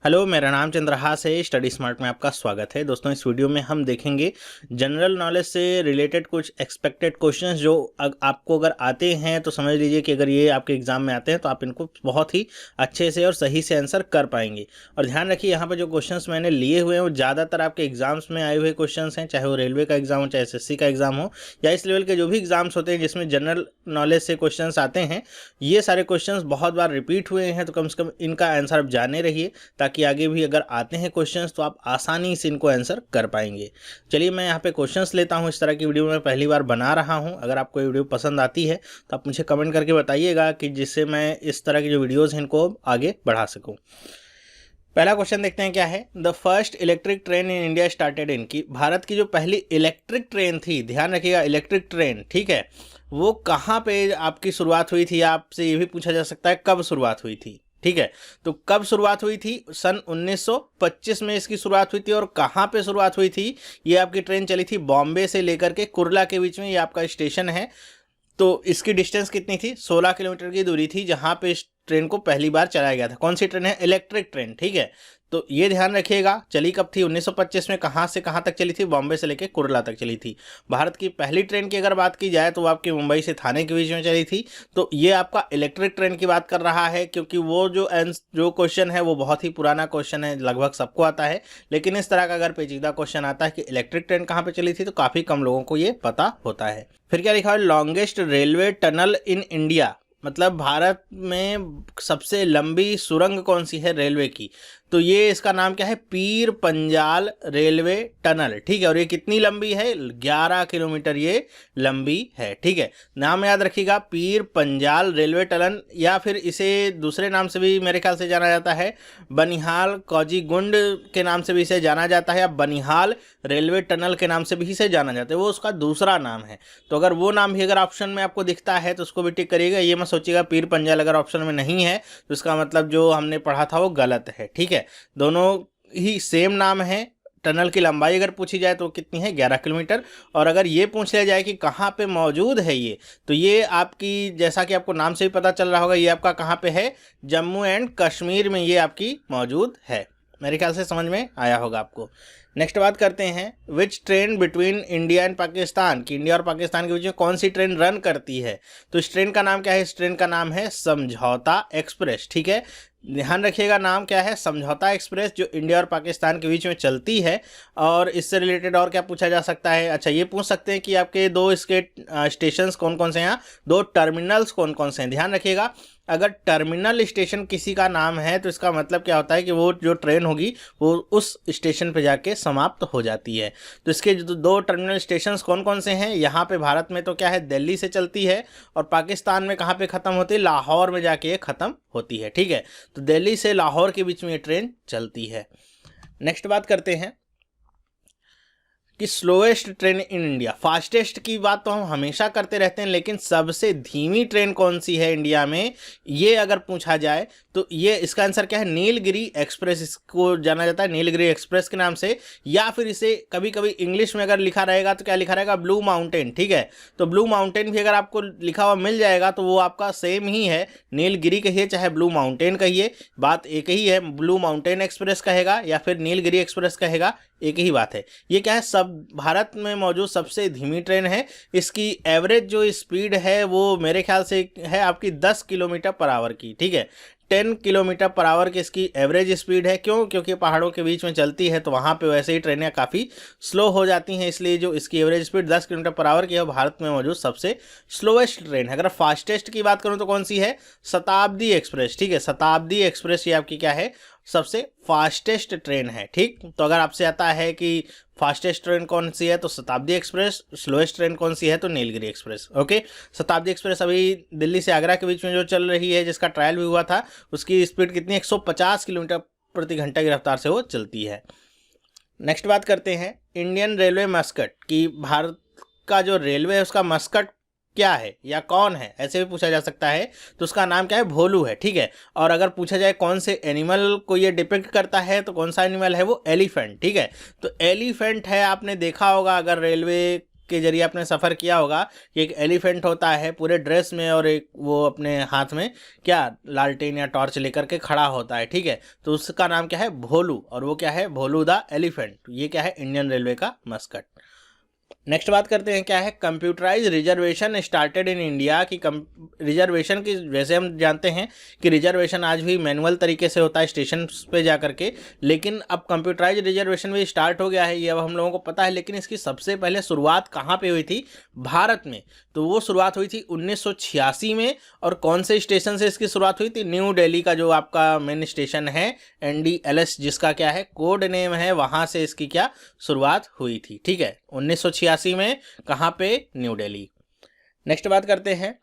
Hello, मेरा नाम चंद्रहास है। स्टडी स्मार्ट में आपका स्वागत है। दोस्तों, इस वीडियो में हम देखेंगे जनरल नॉलेज से रिलेटेड कुछ एक्सपेक्टेड क्वेश्चंस जो आपको अगर आते हैं तो समझ लीजिए कि अगर ये आपके एग्जाम में आते हैं तो आप इनको बहुत ही अच्छे से और सही से आंसर कर पाएंगे। और ध्यान रखिए, यहाँ पर जो क्वेश्चंस मैंने लिए हुए हैं वो ज़्यादातर आपके एग्जाम्स में आए हुए क्वेश्चंस हैं, चाहे वो रेलवे का एग्जाम हो, चाहे एसएससी का एग्जाम हो, या इस लेवल के जो भी एग्जाम्स होते हैं जिसमें जनरल नॉलेज से क्वेश्चन आते हैं। ये सारे क्वेश्चन बहुत बार रिपीट हुए हैं, तो कम से कम इनका आंसर आप जाने रहिए, ताकि आगे भी अगर आते हैं क्वेश्चंस तो आप आसानी से इनको आंसर कर पाएंगे। चलिए, मैं यहाँ पे क्वेश्चंस लेता हूँ। इस तरह की वीडियो मैं पहली बार बना रहा हूँ। अगर आपको ये वीडियो पसंद आती है तो आप मुझे कमेंट करके बताइएगा, कि जिससे मैं इस तरह की जो वीडियोज़ हैं इनको आगे बढ़ा सकूँ। पहला क्वेश्चन देखते हैं क्या है। The first electric train in India started in, की भारत की जो पहली इलेक्ट्रिक ट्रेन थी, ध्यान रखिएगा इलेक्ट्रिक ट्रेन, ठीक है, वो कहाँ पे आपकी शुरुआत हुई थी। आपसे ये भी पूछा जा सकता है कब शुरुआत हुई थी, ठीक है। तो कब शुरुआत हुई थी? सन 1925 में इसकी शुरुआत हुई थी। और कहाँ पे शुरुआत हुई थी? ये आपकी ट्रेन चली थी बॉम्बे से लेकर के कुर्ला के बीच में, ये आपका स्टेशन है। तो इसकी डिस्टेंस कितनी थी? 16 किलोमीटर की दूरी थी, जहाँ पे इस ट्रेन को पहली बार चलाया गया था। कौन सी ट्रेन है? इलेक्ट्रिक ट्रेन, ठीक है। तो ये ध्यान रखिएगा, चली कब थी? 1925 में। कहाँ से कहाँ तक चली थी? बॉम्बे से लेकर कुर्ला तक चली थी। भारत की पहली ट्रेन की अगर बात की जाए तो वो आपकी मुंबई से थाने के बीच में चली थी। तो ये आपका इलेक्ट्रिक ट्रेन की बात कर रहा है, क्योंकि वो जो क्वेश्चन है वो बहुत ही पुराना क्वेश्चन है, लगभग सबको आता है। लेकिन इस तरह का अगर पेचीदा क्वेश्चन आता है कि इलेक्ट्रिक ट्रेन कहाँ पर चली थी, तो काफ़ी कम लोगों को ये पता होता है। फिर क्या लिखा है? Longest railway tunnel in India, मतलब भारत में सबसे लंबी सुरंग कौन सी है रेलवे की? तो ये इसका नाम क्या है? पीर पंजाल रेलवे टनल, ठीक है। और ये कितनी लंबी है? 11 किलोमीटर ये लंबी है, ठीक है। नाम याद रखिएगा, पीर पंजाल रेलवे टनल, या फिर इसे दूसरे नाम से भी मेरे ख्याल से जाना जाता है, बनिहाल कौजीगुंड के नाम से भी इसे जाना जाता है, या बनिहाल रेलवे टनल के नाम से भी इसे जाना जाता है। वो उसका दूसरा नाम है। तो अगर वो नाम भी अगर ऑप्शन में आपको दिखता है तो उसको भी टिक करिएगा। ये मत सोचिएगा पीर पंजाल अगर ऑप्शन में नहीं है तो इसका मतलब जो हमने पढ़ा था वो गलत है, ठीक है। दोनों ही सेम नाम है। टनल की लंबाई अगर पूछी जाए तो कितनी है? 11 किलोमीटर। और अगर ये पूछ लिया जाए कि कहाँ पे मौजूद है ये, तो ये आपकी, जैसा कि आपको नाम से भी पता चल रहा होगा, ये आपका कहाँ पे है? जम्मू एंड कश्मीर में ये आपकी मौजूद है। मेरे ख्याल से समझ में आया होगा आपको। नेक्स्ट बात करते हैं, विच train between India and Pakistan, कि इंडिया और पाकिस्तान के बीच में कौन सी ट्रेन रन करती है? तो इस ट्रेन का नाम क्या है? इस ट्रेन का नाम है समझौता एक्सप्रेस, ठीक है। ध्यान रखिएगा, नाम क्या है? समझौता एक्सप्रेस, जो इंडिया और पाकिस्तान के बीच में चलती है। और इससे रिलेटेड और क्या पूछा जा सकता है? अच्छा, ये पूछ सकते हैं कि आपके दो इसके स्टेशंस कौन कौन से हैं, दो टर्मिनल्स कौन कौन से हैं। ध्यान रखिएगा, अगर टर्मिनल स्टेशन किसी का नाम है तो इसका मतलब क्या होता है कि वो जो ट्रेन होगी वो उस स्टेशन पे जाके समाप्त हो जाती है। तो इसके जो दो टर्मिनल स्टेशंस कौन कौन से हैं? यहाँ पे भारत में तो क्या है, दिल्ली से चलती है, और पाकिस्तान में कहाँ पे ख़त्म होती है? लाहौर में जाके ये ख़त्म होती है, ठीक है। तो दिल्ली से लाहौर के बीच में ये ट्रेन चलती है। नेक्स्ट बात करते हैं कि slowest train in India. Fastest की बात तो हम हमेशा करते रहते हैं, लेकिन सबसे धीमी ट्रेन कौन सी है इंडिया में, ये अगर पूछा जाए तो ये इसका आंसर क्या है? नीलगिरी एक्सप्रेस, इसको जाना जाता है नीलगिरी एक्सप्रेस के नाम से। या फिर इसे कभी कभी इंग्लिश में अगर लिखा रहेगा तो क्या लिखा रहेगा? ब्लू माउंटेन, ठीक है। तो ब्लू माउंटेन भी अगर आपको लिखा हुआ मिल जाएगा तो वो आपका सेम ही है, नीलगिरी कहिए चाहे ब्लू माउंटेन कहिए, बात एक ही है। ब्लू माउंटेन एक्सप्रेस कहेगा या फिर नीलगिरी एक्सप्रेस कहेगा, एक ही बात है। ये क्या है? सब भारत में मौजूद सबसे धीमी ट्रेन है। इसकी एवरेज जो स्पीड है वो मेरे ख्याल से है आपकी 10 किलोमीटर पर आवर की, ठीक है। 10 किलोमीटर पर आवर की इसकी एवरेज स्पीड है। क्यों? क्योंकि पहाड़ों के बीच में चलती है, तो वहाँ पे वैसे ही ट्रेनें काफ़ी स्लो हो जाती हैं, इसलिए जो इसकी average speed 10 kilometre per hour की है, भारत में मौजूद सबसे स्लोएस्ट ट्रेन है। अगर फास्टेस्ट की बात करूँ तो कौन सी है? शताब्दी एक्सप्रेस, ठीक है। शताब्दी एक्सप्रेस ये आपकी क्या है? सबसे फास्टेस्ट ट्रेन है, ठीक। तो अगर आपसे आता है कि फास्टेस्ट ट्रेन कौन सी है तो शताब्दी एक्सप्रेस, स्लोएस्ट ट्रेन कौन सी है तो नीलगिरी एक्सप्रेस, ओके। शताब्दी एक्सप्रेस अभी दिल्ली से आगरा के बीच में जो चल रही है, जिसका ट्रायल भी हुआ था, उसकी स्पीड कितनी? 150 किलोमीटर प्रति घंटा की रफ्तार से वो चलती है। नेक्स्ट बात करते हैं, इंडियन रेलवे मस्कट, कि भारत का जो रेलवे है उसका मस्कट क्या है या कौन है, ऐसे भी पूछा जा सकता है। तो उसका नाम क्या है? भोलू है, ठीक है। और अगर पूछा जाए कौन से एनिमल को ये डिपिक्ट करता है तो कौन सा एनिमल है? वो एलिफेंट, ठीक है। तो एलिफेंट है, आपने देखा होगा अगर रेलवे के जरिए आपने सफ़र किया होगा कि एक एलिफेंट होता है पूरे ड्रेस में और एक वो अपने हाथ में क्या लालटेन या टॉर्च लेकर के खड़ा होता है, ठीक है। तो उसका नाम क्या है, भोलू, और वो क्या है, भोलू द एलिफेंट। ये क्या है, इंडियन रेलवे का मस्कट। नेक्स्ट बात करते हैं क्या है, computerise reservation started in India. की रिजर्वेशन की, वैसे हम जानते हैं कि रिजर्वेशन आज भी मैनुअल तरीके से होता है स्टेशन पे जा करके, लेकिन अब कंप्यूटराइज रिजर्वेशन भी स्टार्ट हो गया है, ये अब हम लोगों को पता है। लेकिन इसकी सबसे पहले शुरुआत कहाँ पे हुई थी, भारत में। तो वो शुरुआत हुई थी 1986 में। और कौन से स्टेशन से इसकी शुरुआत हुई थी, न्यू दिल्ली का जो आपका मेन स्टेशन है NDLS, जिसका क्या है कोड नेम है, वहाँ से इसकी क्या शुरुआत हुई थी, ठीक है, 1986 में। कहाँ पे, न्यू दिल्ली। नेक्स्ट बात करते हैं,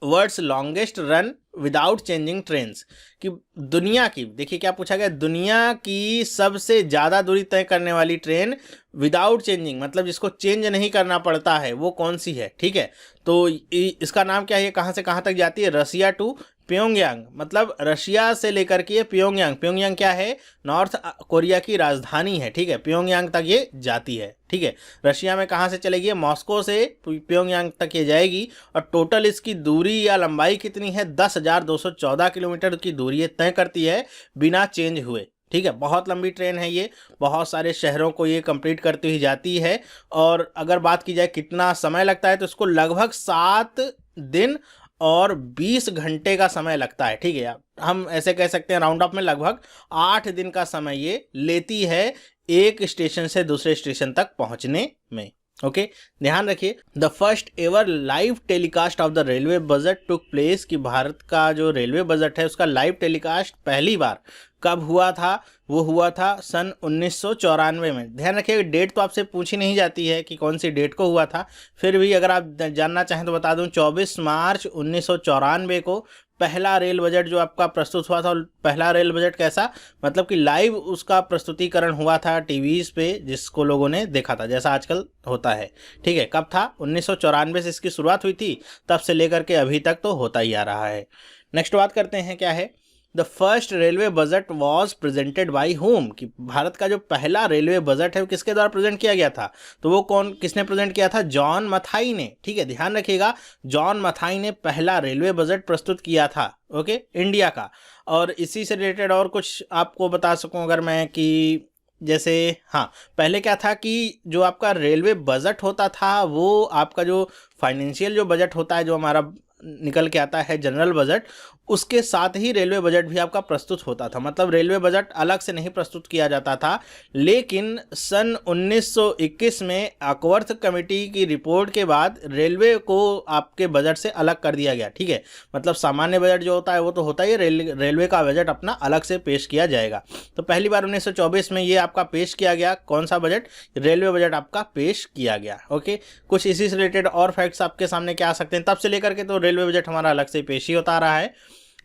world's longest run without changing trains. कि दुनिया की, देखिए क्या पूछा गया, दुनिया की सबसे ज़्यादा दूरी तय करने वाली ट्रेन विदाउट चेंजिंग, मतलब जिसको चेंज नहीं करना पड़ता है, वो कौन सी है, ठीक है। तो इसका नाम क्या है, कहाँ से कहाँ तक जाती है, रसिया टू प्योंगयांग, मतलब रशिया से लेकर के प्योंगयांग। प्योंगयांग क्या है, नॉर्थ कोरिया की राजधानी है, ठीक है। प्योंगयांग तक ये जाती है, ठीक है। रशिया में कहाँ से चलेगी, मॉस्को से प्योंगयांग तक ये जाएगी। और टोटल इसकी दूरी या लंबाई कितनी है, 10,214 किलोमीटर की दूरी ये तय करती है बिना चेंज हुए, ठीक है। बहुत लंबी ट्रेन है ये, बहुत सारे शहरों को ये कंप्लीट करती हुई जाती है। और अगर बात की जाए कितना समय लगता है, तो इसको लगभग 7 दिन और 20 घंटे का समय लगता है, ठीक है। हम ऐसे कह सकते हैं राउंड ऑफ में लगभग 8 दिन का समय ये लेती है एक स्टेशन से दूसरे स्टेशन तक पहुंचने में। ओके, ध्यान रखिए, the first ever live telecast of the railway budget took place. कि भारत का जो रेलवे बजट है उसका लाइव टेलीकास्ट पहली बार कब हुआ था, वो हुआ था सन 1994 में। ध्यान रखिए, डेट तो आपसे पूछी नहीं जाती है कि कौन सी डेट को हुआ था, फिर भी अगर आप जानना चाहें तो बता दूं, 24 मार्च 1994 को पहला रेल बजट जो आपका प्रस्तुत हुआ था। पहला रेल बजट कैसा, मतलब कि लाइव उसका प्रस्तुतिकरण हुआ था टीवीज़ पे, जिसको लोगों ने देखा था, जैसा आजकल होता है, ठीक है। कब था, 1994 से इसकी शुरुआत हुई थी, तब से लेकर के अभी तक तो होता ही आ रहा है। नेक्स्ट बात करते हैं क्या है, the first railway budget was presented by home. कि भारत का जो पहला रेलवे बजट है वो किसके द्वारा प्रेजेंट किया गया था, तो वो किसने प्रेजेंट किया था, जॉन मथाई ने, ठीक है। ध्यान रखिएगा, जॉन मथाई ने पहला रेलवे बजट प्रस्तुत किया था, ओके, इंडिया का। और इसी से रिलेटेड और कुछ आपको बता सकूं अगर मैं, कि जैसे हाँ, पहले क्या था कि जो आपका रेलवे बजट होता था वो आपका जो फाइनेंशियल जो बजट होता है, जो हमारा निकल के आता है जनरल बजट, उसके साथ ही रेलवे बजट भी आपका प्रस्तुत होता था। मतलब रेलवे बजट अलग से नहीं प्रस्तुत किया जाता था। लेकिन सन 1921 में अकवर्थ कमेटी की रिपोर्ट के बाद रेलवे को आपके बजट से अलग कर दिया गया, ठीक है। मतलब सामान्य बजट जो होता है वो तो होता ही, रेलवे का बजट अपना अलग से पेश किया जाएगा। तो पहली बार 1924 में ये आपका पेश किया गया, कौन सा बजट, रेलवे बजट आपका पेश किया गया। ओके, कुछ इसी से रिलेटेड और फैक्ट्स आपके सामने क्या आ सकते हैं, तब से लेकर के तो रेलवे बजट हमारा अलग से पेश ही होता रहा है।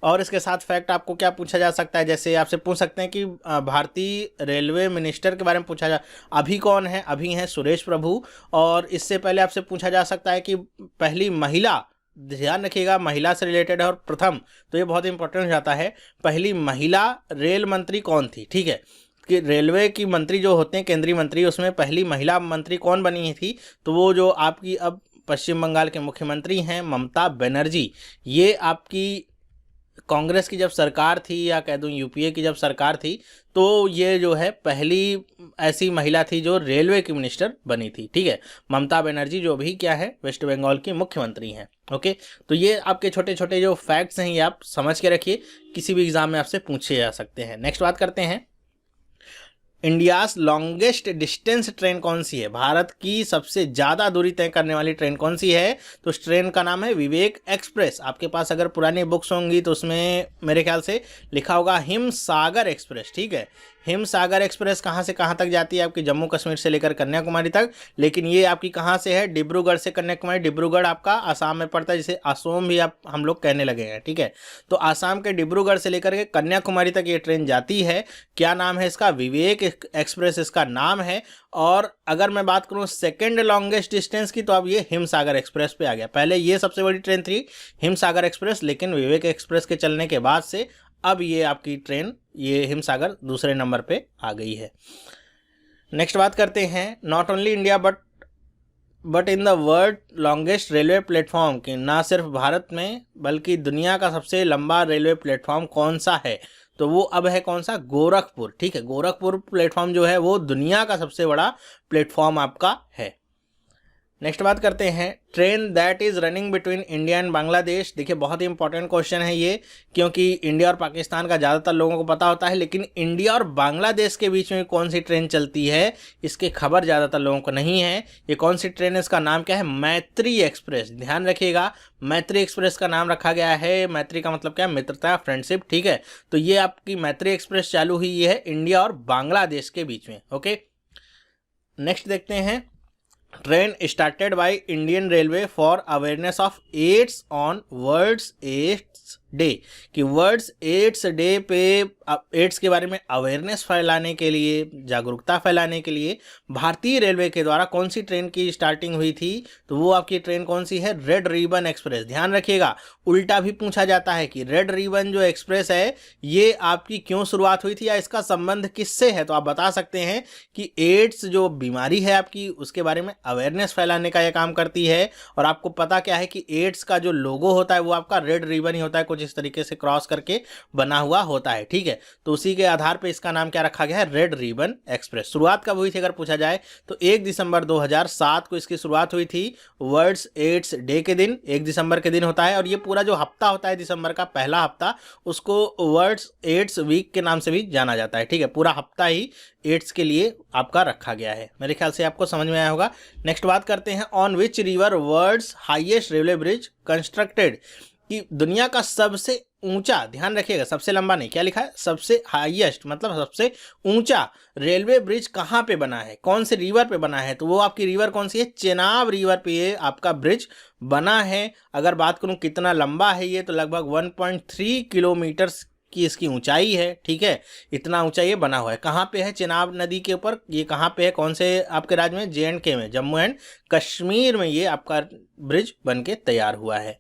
और इसके साथ फैक्ट आपको क्या पूछा जा सकता है, जैसे आपसे पूछ सकते हैं कि भारतीय रेलवे मिनिस्टर के बारे में पूछा जा, अभी कौन है, अभी हैं सुरेश प्रभु। और इससे पहले आपसे पूछा जा सकता है कि पहली महिला, ध्यान रखिएगा महिला से रिलेटेड है और प्रथम, तो ये बहुत इंपॉर्टेंट हो जाता है, पहली महिला रेल मंत्री कौन थी, ठीक है। कि रेलवे की मंत्री जो होते हैं केंद्रीय मंत्री, उसमें पहली महिला मंत्री कौन बनी थी, तो वो जो आपकी अब पश्चिम बंगाल के मुख्यमंत्री हैं ममता बनर्जी। ये आपकी कांग्रेस की जब सरकार थी, या कह दूं यूपीए की जब सरकार थी, तो ये जो है पहली ऐसी महिला थी जो रेलवे की मिनिस्टर बनी थी, ठीक है। ममता बनर्जी जो भी क्या है वेस्ट बंगाल की मुख्यमंत्री हैं। ओके, तो ये आपके छोटे छोटे जो फैक्ट्स हैं ये आप समझ के रखिए, किसी भी एग्जाम में आपसे पूछे जा सकते हैं। नेक्स्ट बात करते हैं, इंडियाज लॉन्गेस्ट डिस्टेंस ट्रेन कौन सी है, भारत की सबसे ज़्यादा दूरी तय करने वाली ट्रेन कौन सी है, तो उस ट्रेन का नाम है विवेक एक्सप्रेस। आपके पास अगर पुरानी बुक्स होंगी तो उसमें मेरे ख्याल से लिखा होगा हिमसागर एक्सप्रेस, ठीक है। हिमसागर एक्सप्रेस कहाँ से कहाँ तक जाती है, आपकी जम्मू कश्मीर से लेकर कन्याकुमारी तक, लेकिन ये आपकी कहाँ से है, डिब्रूगढ़ से कन्याकुमारी। डिब्रूगढ़ आपका आसाम में पड़ता है, जिसे असोम भी हम लोग कहने लगे हैं, ठीक है। तो आसाम के डिब्रूगढ़ से लेकर के कन्याकुमारी तक ये ट्रेन जाती है। क्या नाम है इसका, विवेक एक्सप्रेस इसका नाम है। और अगर मैं बात करूँ सेकेंड लॉन्गेस्ट डिस्टेंस की, तो अब ये हिमसागर एक्सप्रेस पे आ गया। पहले ये सबसे बड़ी ट्रेन थी हिमसागर एक्सप्रेस, लेकिन विवेक एक्सप्रेस के चलने के बाद से अब ये आपकी ट्रेन ये हिमसागर दूसरे नंबर पे आ गई है। नेक्स्ट बात करते हैं, not only India but but in the world longest railway platform, कि ना सिर्फ भारत में बल्कि दुनिया का सबसे लंबा रेलवे प्लेटफॉर्म कौन सा है, तो वो अब है कौन सा, गोरखपुर। ठीक है, गोरखपुर प्लेटफॉर्म जो है वो दुनिया का सबसे बड़ा प्लेटफॉर्म आपका है। नेक्स्ट बात करते हैं, train that is running between India and Bangladesh. देखिए बहुत ही इंपॉर्टेंट क्वेश्चन है ये, क्योंकि इंडिया और पाकिस्तान का ज़्यादातर लोगों को पता होता है, लेकिन इंडिया और बांग्लादेश के बीच में कौन सी ट्रेन चलती है इसकी खबर ज़्यादातर लोगों को नहीं है। ये कौन सी ट्रेन है, इसका नाम क्या है, मैत्री एक्सप्रेस। ध्यान रखिएगा, मैत्री एक्सप्रेस का नाम रखा गया है। मैत्री का मतलब क्या है, मित्रता, फ्रेंडशिप। ठीक है, तो ये आपकी मैत्री एक्सप्रेस चालू हुई है इंडिया और बांग्लादेश के बीच में। ओके, नेक्स्ट देखते हैं, train started by Indian railway for awareness of AIDS on world's AIDS day, कि वर्ल्ड्स एड्स डे पे एड्स के बारे में अवेयरनेस फैलाने के लिए, जागरूकता फैलाने के लिए भारतीय रेलवे के द्वारा कौन सी ट्रेन की स्टार्टिंग हुई थी, तो वो आपकी ट्रेन कौन सी है, रेड रिबन एक्सप्रेस। ध्यान रखिएगा, उल्टा भी पूछा जाता है कि रेड रिबन जो एक्सप्रेस है ये आपकी क्यों शुरुआत हुई थी या इसका संबंध किससे है, तो आप बता सकते हैं कि एड्स जो बीमारी है आपकी उसके बारे में अवेयरनेस फैलाने का यह काम करती है। और आपको पता क्या है कि एड्स का जो लोगो होता है वो आपका रेड रिबन ही होता है, कुछ इस तरीके से क्रॉस करके बना हुआ होता है। ठीक है, तो उसी के आधार पे इसका नाम क्या रखा गया है, रेड रिबन एक्सप्रेस। शुरुआत कब हुई थी अगर पूछा जाए तो 1 दिसंबर 2007 को इसकी शुरुआत हुई थी, वर्ल्ड्स एड्स डे के दिन, 1 दिसंबर के दिन होता है। और ये पूरा जो हफ्ता होता है दिसंबर का पहला हफ्ता, उसको वर्ल्ड्स एड्स वीक के नाम से भी जाना जाता है। ठीक है, पूरा हफ्ता ही एड्स के लिए आपका रखा गया है। मेरे ख्याल से आपको समझ में आया होगा। नेक्स्ट बात करते हैं, on which river world's highest railway bridge constructed, कि दुनिया का सबसे ऊंचा, ध्यान रखिएगा सबसे लंबा नहीं, क्या लिखा है, सबसे हाईएस्ट मतलब सबसे ऊंचा रेलवे ब्रिज कहाँ पे बना है, कौन से रिवर पे बना है, तो वो आपकी रिवर कौन सी है, चेनाब रिवर पे ये आपका ब्रिज बना है। अगर बात करूँ कितना लंबा है ये, तो लगभग 1.3 किलोमीटर की इसकी ऊंचाई है। ठीक है, इतना ऊंचा ये बना हुआ है। कहाँ पे है, चेनाब नदी के ऊपर। ये कहाँ पे है, कौन से आपके राज्य में, JNK में, जम्मू एंड कश्मीर में ये आपका ब्रिज बन के तैयार हुआ है।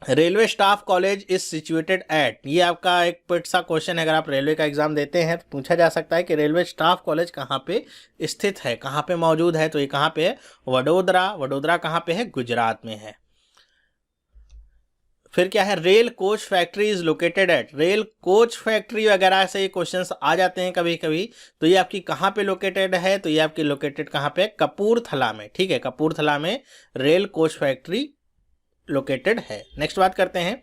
Railway staff college is situated at, ये आपका एक पिट सा क्वेश्चन है, अगर आप रेलवे का एग्जाम देते हैं तो पूछा जा सकता है कि रेलवे स्टाफ कॉलेज कहाँ पे स्थित है, कहाँ पे मौजूद है, तो ये कहाँ पे है, वडोदरा। वडोदरा कहाँ पे है, गुजरात में है। फिर क्या है, rail coach factory is located at, rail coach factory वगैरह से ये क्वेश्चंस आ जाते हैं कभी कभी, तो ये आपकी कहाँ पे लोकेटेड है, तो ये आपकी लोकेटेड कहाँ पे, कपूरथला में। ठीक है, कपूरथला में रेल कोच फैक्ट्री लोकेटेड है। नेक्स्ट बात करते हैं,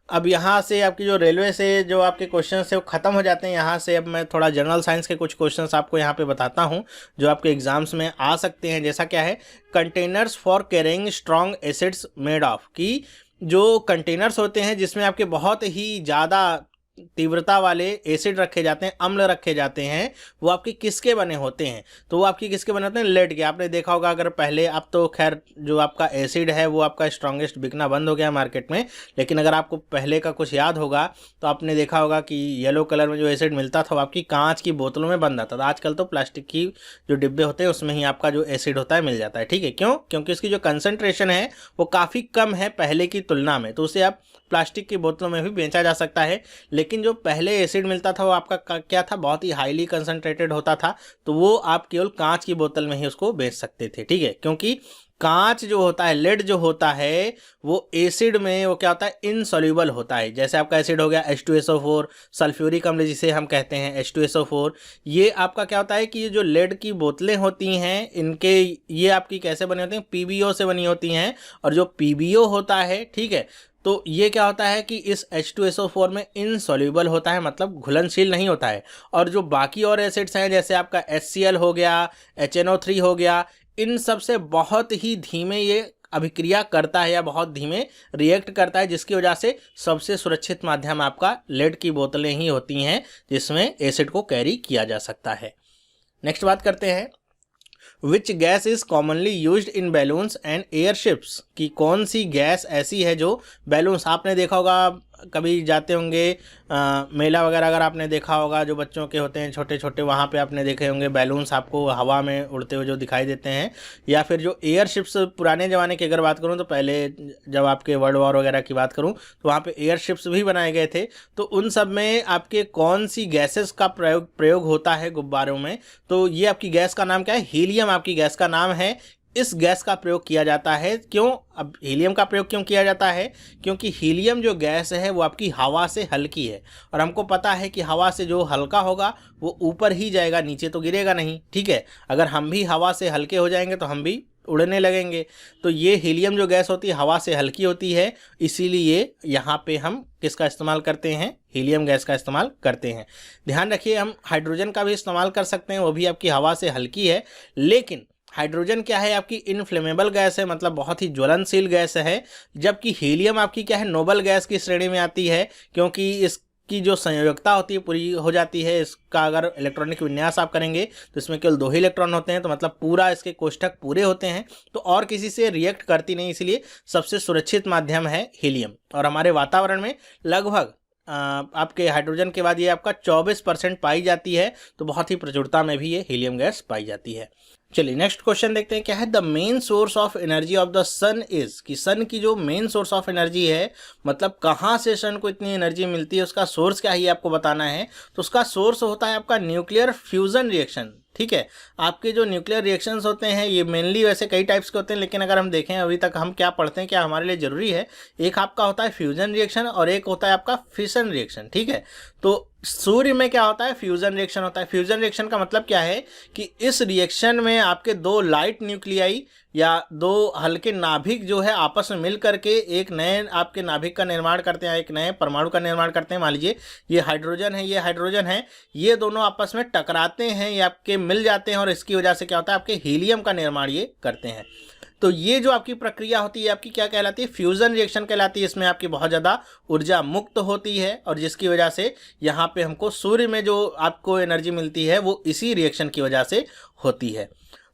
अब यहाँ से आपकी जो रेलवे से जो आपके क्वेश्चंस है वो ख़त्म हो जाते हैं। यहाँ से अब मैं थोड़ा जनरल साइंस के कुछ क्वेश्चंस आपको यहाँ पे बताता हूँ जो आपके एग्जाम्स में आ सकते हैं। जैसा क्या है, containers for carrying strong acids made of, की जो कंटेनर्स होते हैं जिसमें आपके बहुत ही ज़्यादा तीव्रता वाले एसिड रखे जाते हैं, अम्ल रखे जाते हैं, वो आपके किसके बने होते हैं, तो वो आपके किसके बने होते हैं, लेड के। आपने देखा होगा, अगर पहले, अब तो खैर जो आपका एसिड है वो आपका स्ट्रॉन्गेस्ट बिकना बंद हो गया मार्केट में, लेकिन अगर आपको पहले का कुछ याद होगा तो आपने देखा होगा कि येलो कलर में जो एसिड मिलता था वो आपकी कांच की बोतलों में बंद आता था। आजकल तो प्लास्टिक की जो डिब्बे होते हैं उसमें ही आपका जो एसिड होता है मिल जाता है। ठीक है, क्यों, क्योंकि उसकी जो कंसनट्रेशन है वो काफ़ी कम है पहले की तुलना में, तो उसे आप प्लास्टिक की बोतलों में भी बेचा जा सकता है। लेकिन जो पहले एसिड मिलता था वो आपका क्या था, बहुत ही हाईली कंसनट्रेटेड होता था, तो वो आप केवल कांच की बोतल में ही उसको बेच सकते थे। ठीक है, क्योंकि कांच जो होता है, लेड जो होता है, वो एसिड में वो क्या होता है, इनसॉल्युबल होता है। जैसे आपका एसिड हो गया H2SO4, सल्फ्यूरिक अम्ल जिसे हम कहते हैं H2SO4, ये आपका क्या होता है कि ये जो लेड की बोतलें होती हैं इनके, ये आपकी कैसे बनी होती हैं, PBO से बनी होती हैं। और जो PBO होता है, ठीक है, तो ये क्या होता है कि इस H2SO4 में इनसॉल्युबल होता है, मतलब घुलनशील नहीं होता है। और जो बाकी और एसिड्स हैं जैसे आपका HCl हो गया, HNO3 हो गया, इन सब से बहुत ही धीमे ये अभिक्रिया करता है या बहुत धीमे रिएक्ट करता है, जिसकी वजह से सबसे सुरक्षित माध्यम आपका लेड की बोतलें ही होती हैं जिसमें एसिड को कैरी किया जा सकता है। नेक्स्ट बात करते हैं, which gas is commonly used in balloons and airships, की कौन सी गैस ऐसी है जो बैलून्स, आपने देखा होगा कभी जाते होंगे मेला वगैरह, अगर आपने देखा होगा, जो बच्चों के होते हैं छोटे छोटे, वहाँ पे आपने देखे होंगे बैलून्स आपको हवा में उड़ते हुए जो दिखाई देते हैं। या फिर जो एयरशिप्स, पुराने ज़माने की अगर बात करूँ तो पहले जब आपके वर्ल्ड वॉर वगैरह की बात करूँ तो वहाँ पे एयरशिप्स भी बनाए गए थे। तो उन सब में आपके कौन सी गैसेस का प्रयोग होता है गुब्बारों में? तो ये आपकी गैस का नाम क्या है? हीलियम आपकी गैस का नाम है। इस गैस का प्रयोग किया जाता है। क्यों? अब हीलियम का प्रयोग क्यों किया जाता है? क्योंकि हीलियम जो गैस है वो आपकी हवा से हल्की है, और हमको पता है कि हवा से जो हल्का होगा वो ऊपर ही जाएगा, नीचे तो गिरेगा नहीं। ठीक है, अगर हम भी हवा से हल्के हो जाएंगे तो हम भी उड़ने लगेंगे। तो ये हीलियम जो गैस होती है हवा से हल्की होती है, इसीलिए यहाँ पे हम किसका इस्तेमाल करते हैं? हीलियम गैस का इस्तेमाल करते हैं। ध्यान रखिए, हम हाइड्रोजन का भी इस्तेमाल कर सकते हैं, वो भी आपकी हवा से हल्की है, लेकिन हाइड्रोजन क्या है? आपकी इनफ्लेमेबल गैस है, मतलब बहुत ही ज्वलनशील गैस है। जबकि हीलियम आपकी क्या है? नोबल गैस की श्रेणी में आती है, क्योंकि इसकी जो संयोजकता होती है पूरी हो जाती है। इसका अगर इलेक्ट्रॉनिक विन्यास आप करेंगे तो इसमें केवल 2 ही इलेक्ट्रॉन होते हैं, तो मतलब पूरा इसके कोष्ठक पूरे होते हैं, तो और किसी से रिएक्ट करती नहीं, इसलिए सबसे सुरक्षित माध्यम है हीलियम। और हमारे वातावरण में लगभग आपके हाइड्रोजन के बाद ये आपका 24% पाई जाती है, तो बहुत ही प्रचुरता में भी ये हीलियम गैस पाई जाती है। चलिए नेक्स्ट क्वेश्चन देखते हैं, क्या है? The main source of energy of the sun is, कि सन की जो मेन सोर्स ऑफ एनर्जी है, मतलब कहाँ से सन को इतनी एनर्जी मिलती है, उसका सोर्स क्या है ये आपको बताना है। तो उसका सोर्स होता है आपका न्यूक्लियर फ्यूजन रिएक्शन। ठीक है, आपके जो न्यूक्लियर रिएक्शंस होते हैं ये मेनली वैसे कई टाइप्स के होते हैं, लेकिन अगर हम देखें अभी तक हम क्या पढ़ते हैं, क्या हमारे लिए ज़रूरी है, एक आपका होता है फ्यूजन रिएक्शन और एक होता है आपका फिशन रिएक्शन। ठीक है, तो सूर्य में क्या होता है? फ्यूजन रिएक्शन होता है। फ्यूजन रिएक्शन का मतलब क्या है कि इस रिएक्शन में आपके 2 लाइट न्यूक्लियाई या 2 हल्के नाभिक जो है आपस में मिल करके एक नए आपके नाभिक का निर्माण करते हैं, एक नए परमाणु का निर्माण करते हैं। मान लीजिए ये हाइड्रोजन है, ये हाइड्रोजन है, ये दोनों आपस में टकराते हैं, ये आपके मिल जाते हैं, और इसकी वजह से क्या होता है? आपके हीलियम का निर्माण ये करते हैं। तो ये जो आपकी प्रक्रिया होती है आपकी क्या कहलाती है? फ्यूजन रिएक्शन कहलाती है। इसमें आपकी बहुत ज़्यादा ऊर्जा मुक्त होती है, और जिसकी वजह से यहाँ पे हमको सूर्य में जो आपको एनर्जी मिलती है वो इसी रिएक्शन की वजह से होती है।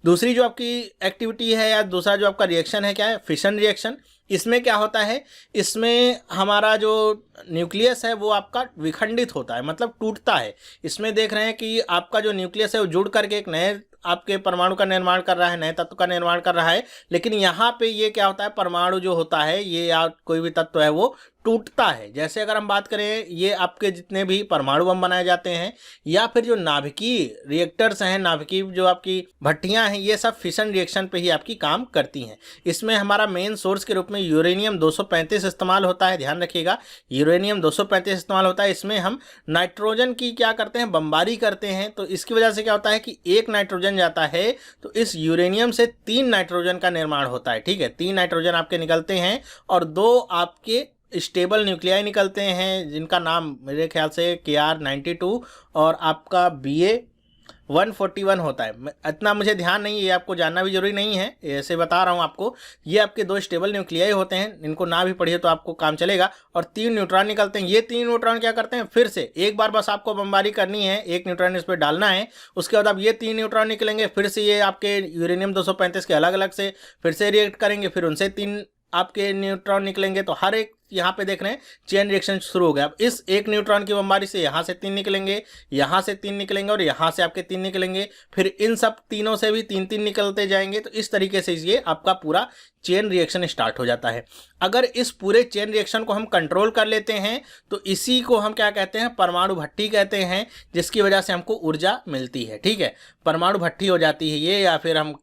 दूसरी जो आपकी एक्टिविटी है या दूसरा जो आपका रिएक्शन है, क्या है? Fission reaction. इसमें क्या होता है? इसमें हमारा जो न्यूक्लियस है वो आपका विखंडित होता है, मतलब टूटता है। इसमें देख रहे हैं कि आपका जो न्यूक्लियस है वो जुड़ करके एक नए आपके परमाणु का निर्माण कर रहा है, नए तत्व का निर्माण कर रहा है। लेकिन यहाँ पे ये क्या होता है? परमाणु जो होता है ये या कोई भी तत्व है वो टूटता है। जैसे अगर हम बात करें, ये आपके जितने भी परमाणु बम बनाए जाते हैं या फिर जो नाभिकीय रिएक्टर्स हैं, नाभिकीय जो आपकी भट्टियां हैं, ये सब फिशन रिएक्शन पे ही आपकी काम करती हैं। इसमें हमारा मेन सोर्स के रूप में यूरेनियम 235 इस्तेमाल होता है। ध्यान रखिएगा, यूरेनियम 235 इस्तेमाल होता है। इसमें हम नाइट्रोजन की क्या करते हैं? बमबारी करते हैं। तो इसकी वजह से क्या होता है कि एक नाइट्रोजन जाता है तो इस यूरेनियम से 3 नाइट्रोजन का निर्माण होता है। ठीक है, 3 नाइट्रोजन आपके निकलते हैं और 2 आपके स्टेबल न्यूक्लियाई निकलते हैं, जिनका नाम मेरे ख्याल से Kr92 और आपका Ba141 होता है। इतना मुझे ध्यान नहीं है, ये आपको जानना भी जरूरी नहीं है, ऐसे बता रहा हूँ आपको। ये आपके 2 स्टेबल न्यूक्लियाई होते हैं, इनको ना भी पढ़िए तो आपको काम चलेगा। और 3 न्यूट्रॉन निकलते हैं। ये 3 न्यूट्रॉन क्या करते हैं? फिर से एक बार बस आपको बमबारी करनी है, एक न्यूट्रॉन इस पर डालना है, उसके बाद अब ये 3 न्यूट्रॉन निकलेंगे, फिर से ये आपके यूरेनियम 235 के अलग अलग से फिर से रिएक्ट करेंगे, फिर उनसे 3 आपके न्यूट्रॉन निकलेंगे। तो हर एक यहाँ पे देख रहे हैं चेन रिएक्शन शुरू हो गया। अब इस एक न्यूट्रॉन की बमबारी से यहाँ से 3 निकलेंगे, यहाँ से 3 निकलेंगे और यहाँ से आपके 3 निकलेंगे, फिर इन सब तीनों से भी 3-3 निकलते जाएंगे। तो इस तरीके से ये आपका पूरा चेन रिएक्शन स्टार्ट हो जाता है। अगर इस पूरे चेन रिएक्शन को हम कंट्रोल कर लेते हैं तो इसी को हम क्या कहते हैं? परमाणु भट्टी कहते हैं, जिसकी वजह से हमको ऊर्जा मिलती है। ठीक है, परमाणु भट्टी हो जाती है ये, या फिर हम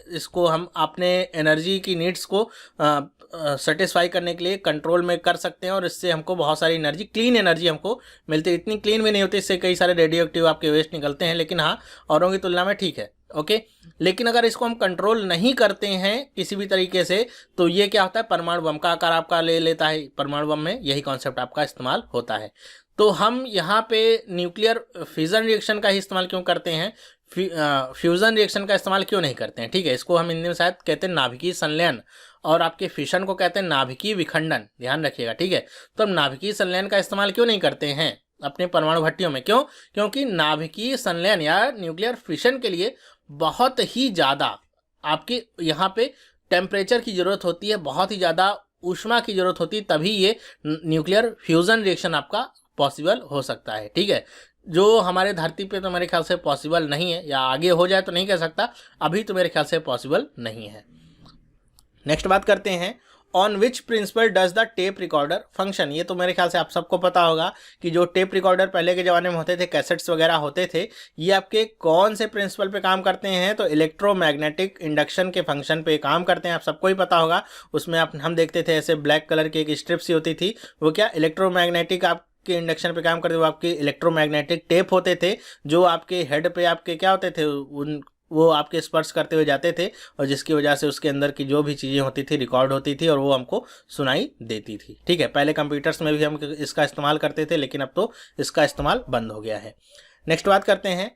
इसको हम अपने एनर्जी की नीड्स को सेटिस्फाई करने के लिए कंट्रोल में कर सकते हैं, और इससे हमको बहुत सारी एनर्जी, क्लीन एनर्जी हमको मिलती है। इतनी क्लीन भी नहीं होती, इससे कई सारे रेडियो एक्टिव आपके वेस्ट निकलते हैं, लेकिन हाँ औरों की तुलना में ठीक है। ओके, लेकिन अगर इसको हम कंट्रोल नहीं करते हैं किसी भी तरीके से तो ये क्या होता है? परमाणु बम का आकार आपका ले लेता है। परमाणु बम में यही कॉन्सेप्ट आपका इस्तेमाल होता है। तो हम यहाँ पे न्यूक्लियर फिजन रिएक्शन का ही इस्तेमाल क्यों करते हैं? फ्यूजन रिएक्शन का इस्तेमाल क्यों नहीं करते हैं? ठीक है, इसको हम हिंदी में शायद कहते हैं नाभिकीय संलयन, और आपके फिशन को कहते हैं नाभिकीय विखंडन। ध्यान रखिएगा, ठीक है। तो हम नाभिकीय संलयन का इस्तेमाल क्यों नहीं करते हैं अपने परमाणु भट्टियों में? क्यों? क्योंकि नाभिकीय संलयन या न्यूक्लियर फिशन के लिए बहुत ही ज़्यादा आपके यहाँ पे टेम्परेचर की ज़रूरत होती है, बहुत ही ज़्यादा ऊष्मा की जरूरत होती है, तभी ये न्यूक्लियर फ्यूजन रिएक्शन आपका पॉसिबल हो सकता है। ठीक है, जो हमारे धरती पे तो मेरे ख्याल से पॉसिबल नहीं है, या आगे हो जाए तो नहीं कह सकता, अभी तो मेरे ख्याल से पॉसिबल नहीं है। नेक्स्ट बात करते हैं, on which principle does the tape recorder function. ये तो मेरे ख्याल से आप सबको पता होगा कि जो टेप रिकॉर्डर पहले के ज़माने में होते थे, कैसेट्स वगैरह होते थे, ये आपके कौन से प्रिंसिपल पे काम करते हैं, तो इलेक्ट्रोमैग्नेटिक इंडक्शन के फंक्शन पे काम करते हैं। आप सबको ही पता होगा, उसमें हम देखते थे ऐसे ब्लैक कलर की एक स्ट्रिप सी होती थी, वो क्या इलेक्ट्रोमैग्नेटिक आपके इंडक्शन पे काम करते, वो आपके इलेक्ट्रोमैग्नेटिक टेप होते थे, जो आपके हेड पे आपके क्या होते थे, वो आपके स्पर्श करते हुए जाते थे, और जिसकी वजह से उसके अंदर की जो भी चीज़ें होती थी रिकॉर्ड होती थी और वो हमको सुनाई देती थी। ठीक है, पहले कंप्यूटर्स में भी हम इसका इस्तेमाल करते थे, लेकिन अब तो इसका इस्तेमाल बंद हो गया है। नेक्स्ट बात करते हैं,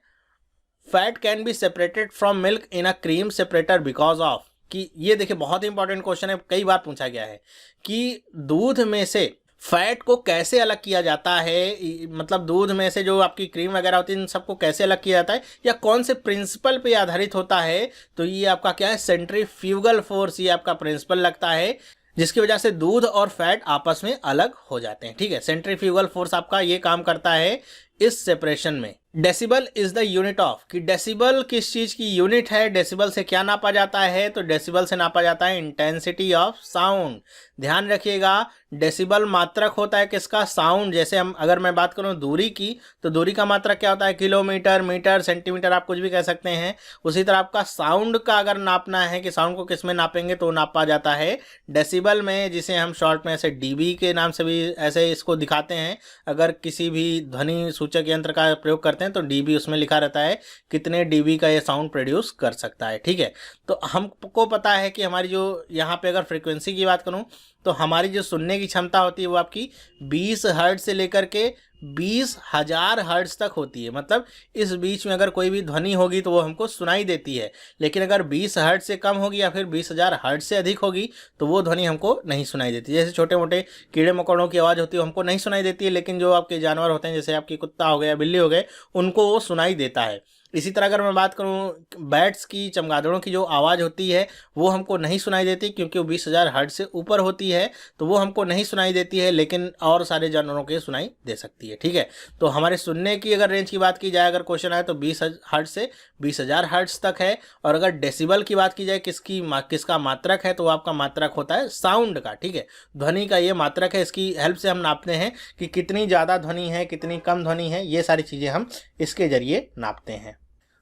fat can be separated from milk in a cream separator because of, कि ये देखिए बहुत इंपॉर्टेंट क्वेश्चन है, कई बार पूछा गया है कि दूध में से फैट को कैसे अलग किया जाता है, मतलब दूध में से जो आपकी क्रीम वगैरह होती है इन सबको कैसे अलग किया जाता है, या कौन से प्रिंसिपल पे आधारित होता है, तो ये आपका क्या है, सेंट्रीफ्यूगल फोर्स, ये आपका प्रिंसिपल लगता है, जिसकी वजह से दूध और फैट आपस में अलग हो जाते हैं। ठीक है, सेंट्रीफ्यूगल फोर्स आपका ये काम करता है इस सेपरेशन में। Decibel is the unit of, कि डेसिबल किस चीज की यूनिट है, डेसिबल से क्या नापा जाता है, तो डेसिबल से नापा जाता है इंटेंसिटी ऑफ साउंड। ध्यान रखिएगा, डेसिबल मात्रक होता है किसका, साउंड। जैसे हम अगर मैं बात करूं दूरी की, तो दूरी का मात्रक क्या होता है, किलोमीटर, मीटर, सेंटीमीटर, आप कुछ भी कह सकते हैं। उसी तरह आपका साउंड का अगर नापना है कि साउंड को किस में नापेंगे, तो नापा जाता है डेसिबल में, जिसे हम शॉर्ट में ऐसे डीबी के नाम से भी ऐसे इसको दिखाते हैं। अगर किसी भी ध्वनि सूचक यंत्र का प्रयोग करते हैं तो डीबी उसमें लिखा रहता है कितने डीबी का ये साउंड प्रोड्यूस कर सकता है। ठीक है, तो हमको पता है कि हमारी जो यहाँ पे अगर फ्रीक्वेंसी की बात करूँ, तो हमारी जो सुनने की क्षमता होती है वो आपकी 20 हर्ट्ज से लेकर के 20,000 हर्ट्ज तक होती है। मतलब इस बीच में अगर कोई भी ध्वनि होगी तो वो हमको सुनाई देती है, लेकिन अगर 20 हर्ट्ज से कम होगी या फिर 20,000 हर्ट्ज से अधिक होगी तो वो ध्वनि हमको नहीं सुनाई देती। जैसे छोटे मोटे कीड़े मकोड़ों की आवाज़ होती है, हमको नहीं सुनाई देती है, लेकिन जो आपके जानवर होते हैं, जैसे आपकी कुत्ता हो गया, बिल्ली हो गए, उनको वो सुनाई देता है। इसी तरह अगर मैं बात करूं बैट्स की, चमगादड़ों की जो आवाज़ होती है वो हमको नहीं सुनाई देती, क्योंकि वो 20,000 हर्ट्ज से ऊपर होती है, तो वो हमको नहीं सुनाई देती है, लेकिन और सारे जानवरों के सुनाई दे सकती है। ठीक है, तो हमारे सुनने की अगर रेंज की बात की जाए, अगर क्वेश्चन आए तो 20 हर्ट्ज से 20,000 हर्ट्ज तक है। और अगर डेसिबल की बात की जाए, किसका मात्रक है, तो आपका मात्रक होता है साउंड का। ठीक है, ध्वनि का ये मात्रक है, इसकी हेल्प से हम नापते हैं कि कितनी ज़्यादा ध्वनि है, कितनी कम ध्वनि है, ये सारी चीज़ें हम इसके जरिए नापते हैं।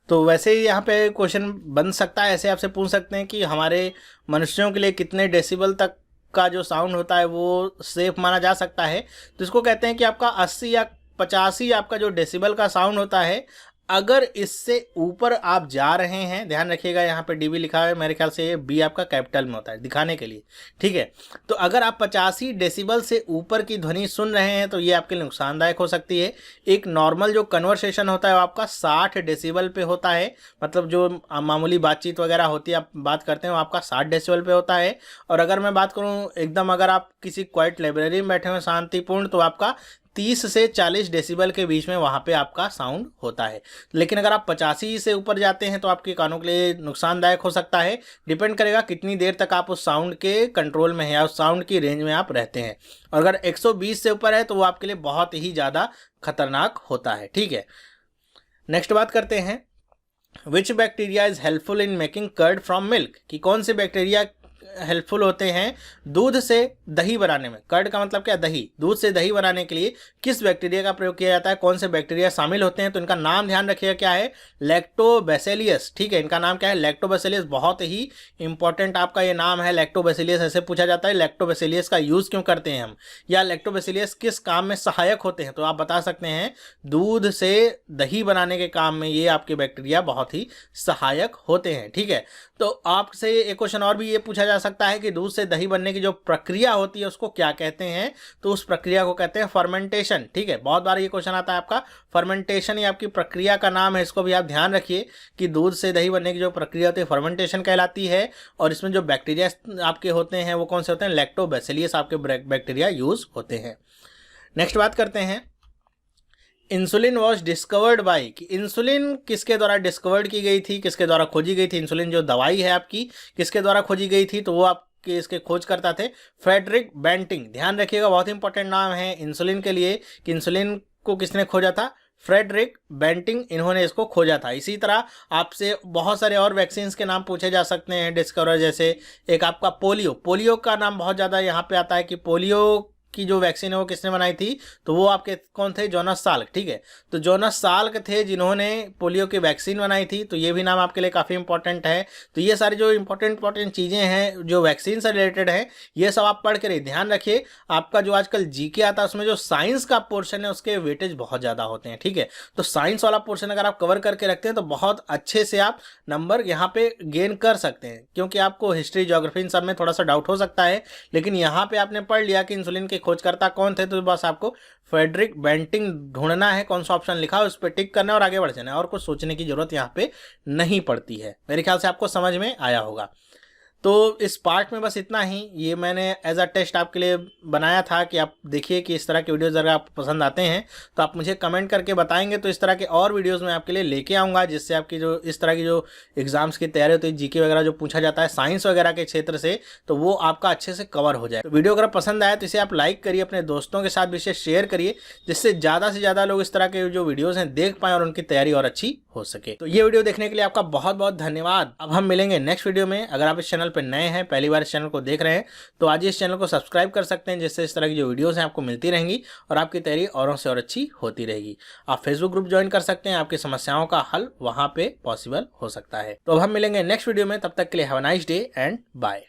तो वैसे ही यहाँ पे क्वेश्चन बन सकता है, ऐसे आपसे पूछ सकते हैं कि हमारे मनुष्यों के लिए कितने डेसिबल तक का जो साउंड होता है वो सेफ माना जा सकता है। तो इसको कहते हैं कि आपका 80 या 85 आपका जो डेसिबल का साउंड होता है, अगर इससे ऊपर आप जा रहे हैं, ध्यान रखिएगा यहाँ पे डीबी लिखा है, मेरे ख्याल से ये बी आपका कैपिटल में होता है दिखाने के लिए। ठीक है, तो अगर आप 85 डेसिबल से ऊपर की ध्वनि सुन रहे हैं तो ये आपके लिए नुकसानदायक हो सकती है। एक नॉर्मल जो कन्वर्सेशन होता है वो आपका 60 डेसिबल पे होता है, मतलब जो मामूली बातचीत वगैरह होती है, आप बात करते हैं, वो आपका 60 डेसिबल पे होता है। और अगर मैं बात करूँ एकदम, अगर आप किसी क्वाइट लाइब्रेरी में बैठे हुए शांतिपूर्ण, तो आपका 30 से 40 डेसिबल के बीच में वहाँ पे आपका साउंड होता है। लेकिन अगर आप 85 से ऊपर जाते हैं तो आपके कानों के लिए नुकसानदायक हो सकता है। डिपेंड करेगा कितनी देर तक आप उस साउंड के कंट्रोल में हैं या उस साउंड की रेंज में आप रहते हैं। और अगर 120 से ऊपर है तो वो आपके लिए बहुत ही ज़्यादा खतरनाक होता है। ठीक है, नेक्स्ट बात करते हैं, which bacteria is helpful in making curd from milk, कि कौन से बैक्टीरिया हेल्पफुल होते हैं दूध से दही बनाने में। कर्ड का मतलब क्या, दही। दूध से दही बनाने के लिए किस बैक्टीरिया का प्रयोग किया जाता है, कौन से बैक्टीरिया शामिल होते हैं, तो इनका नाम ध्यान रखिएगा क्या है, लैक्टोबैसिलियस। ठीक है, इनका नाम क्या है, लैक्टोबैसिलियस। बहुत ही इंपॉर्टेंट आपका ये नाम है लैक्टोबैसिलियस। ऐसे पूछा जाता है लैक्टोबैसिलियस का यूज़ क्यों करते हैं हम, या लैक्टोबैसिलियस किस काम में सहायक होते हैं, तो आप बता सकते हैं दूध से दही बनाने के काम में ये आपके बैक्टीरिया बहुत ही सहायक होते हैं। ठीक है, तो आपसे एक क्वेश्चन और भी ये पूछा जा सकता है कि दूध से दही बनने की जो प्रक्रिया होती है उसको क्या कहते हैं, तो उस प्रक्रिया को कहते हैं फर्मेंटेशन। ठीक है, बहुत बार ये क्वेश्चन आता है आपका, फर्मेंटेशन ये आपकी प्रक्रिया का नाम है, इसको भी आप ध्यान रखिए कि दूध से दही बनने की जो प्रक्रिया होती है फर्मेंटेशन कहलाती है। और इसमें जो बैक्टीरिया आपके होते हैं वो कौन से होते हैं, लैक्टोबैसिलियस आपके बैक्टीरिया यूज होते हैं। नेक्स्ट बात करते हैं, इंसुलिन वॉज डिस्कवर्ड बाय, कि इंसुलिन किसके द्वारा डिस्कवर्ड की गई थी, किसके द्वारा खोजी गई थी। इंसुलिन जो दवाई है आपकी किसके द्वारा खोजी गई थी, तो वो आप के इसके खोजकर्ता थे फ्रेडरिक बेंटिंग। ध्यान रखिएगा, बहुत इंपॉर्टेंट नाम है इंसुलिन के लिए कि इंसुलिन को किसने खोजा था, फ्रेडरिक बेंटिंग, इन्होंने इसको खोजा था। इसी तरह आपसे बहुत सारे और वैक्सीन्स के नाम पूछे जा सकते हैं डिस्कवर, जैसे एक आपका पोलियो का नाम बहुत ज़्यादा यहाँ पे आता है कि पोलियो की जो वैक्सीन है वो किसने बनाई थी, तो वो आपके कौन थे, जोनास साल्क। ठीक है, तो जोनास साल्क थे जिन्होंने पोलियो की वैक्सीन बनाई थी, तो ये भी नाम आपके लिए काफ़ी इंपॉर्टेंट है। तो ये सारी जो इंपॉर्टेंट चीज़ें हैं जो वैक्सीन से रिलेटेड है, ये सब आप पढ़ के रहिए। ध्यान रखिए, आपका जो आजकल जीके आता है उसमें जो साइंस का पोर्शन है उसके वेटेज बहुत ज़्यादा होते हैं। ठीक है, तो साइंस वाला पोर्शन अगर आप कवर करके रखते हैं तो बहुत अच्छे से आप नंबर यहाँ पे गेन कर सकते हैं, क्योंकि आपको हिस्ट्री, ज्योग्राफी इन सब में थोड़ा सा डाउट हो सकता है, लेकिन यहाँ पे आपने पढ़ लिया कि इंसुलिन के खोजकर्ता कौन थे, तो बस आपको फ्रेडरिक बेंटिंग ढूंढना है, कौन सा ऑप्शन लिखा है उस पर टिक करना है और आगे बढ़ जाना है, और कुछ सोचने की जरूरत यहाँ पे नहीं पड़ती है। मेरे ख्याल से आपको समझ में आया होगा। तो इस पार्ट में बस इतना ही, ये मैंने एज अ टेस्ट आपके लिए बनाया था कि आप देखिए कि इस तरह के वीडियोज़ अगर आपको पसंद आते हैं तो आप मुझे कमेंट करके बताएंगे, तो इस तरह के और वीडियोज़ मैं आपके लिए लेके आऊँगा, जिससे आपकी जो इस तरह की जो एग्जाम्स की तैयारी होती है, जीके वगैरह जो पूछा जाता है साइंस वगैरह के क्षेत्र से, तो वो आपका अच्छे से कवर हो जाए। तो वीडियो अगर पसंद आया तो इसे आप लाइक करिए, अपने दोस्तों के साथ भी इसे शेयर करिए, जिससे ज़्यादा से ज़्यादा लोग इस तरह के जो वीडियोज़ हैं देख पाएँ और उनकी तैयारी और अच्छी हो सके। तो ये वीडियो देखने के लिए आपका बहुत बहुत धन्यवाद। अब हम मिलेंगे नेक्स्ट वीडियो में। अगर आप इस चैनल पर नए हैं, पहली बार इस चैनल को देख रहे हैं, तो आज इस चैनल को सब्सक्राइब कर सकते हैं, जिससे इस तरह की जो वीडियोस हैं आपको मिलती रहेंगी और आपकी तैयारी औरों से और अच्छी होती रहेगी। आप फेसबुक ग्रुप ज्वाइन कर सकते हैं, आपकी समस्याओं का हल वहां पे पॉसिबल हो सकता है। तो अब हम मिलेंगे नेक्स्ट वीडियो में, तब तक के लिए have a nice day and bye.